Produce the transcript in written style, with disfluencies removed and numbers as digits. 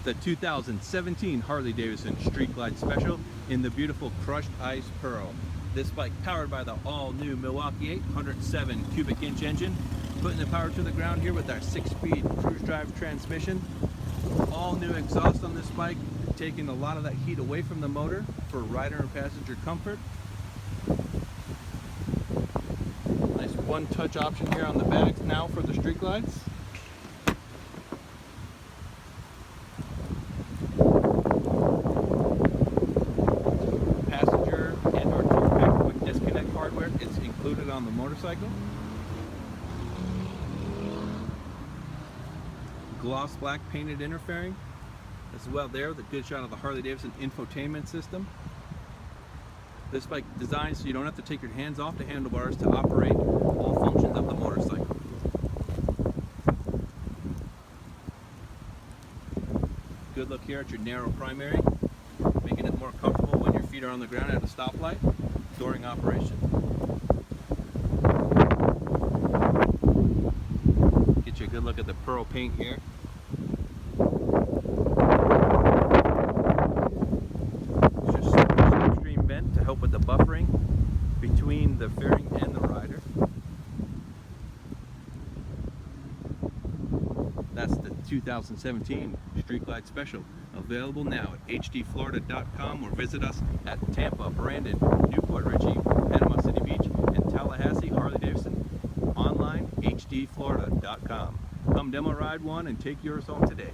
the 2017 Harley-Davidson Street Glide Special in the beautiful Crushed Ice Pearl. This bike powered by the all-new Milwaukee 807 cubic inch engine, putting the power to the ground here with our 6-speed cruise drive transmission. All new exhaust on this bike, taking a lot of that heat away from the motor for rider and passenger comfort. Nice one-touch option here on the bags now for the Street Glides. Passenger and or tour pack quick disconnect hardware, it's included on the motorcycle. Gloss black painted inner fairing as well there with a good shot of the Harley-Davidson infotainment system. This bike designed so you don't have to take your hands off the handlebars to operate all functions of the motorcycle. Good look here at your narrow primary, making it more comfortable when your feet are on the ground at a stoplight during operation. Get you a good look at the pearl paint here. To help with the buffering between the fairing and the rider. That's the 2017 Street Glide Special, available now at hdflorida.com or visit us at Tampa, Brandon, Newport, Richey, Panama City Beach, and Tallahassee Harley-Davidson. Online, hdflorida.com. Come demo ride one and take yours home today.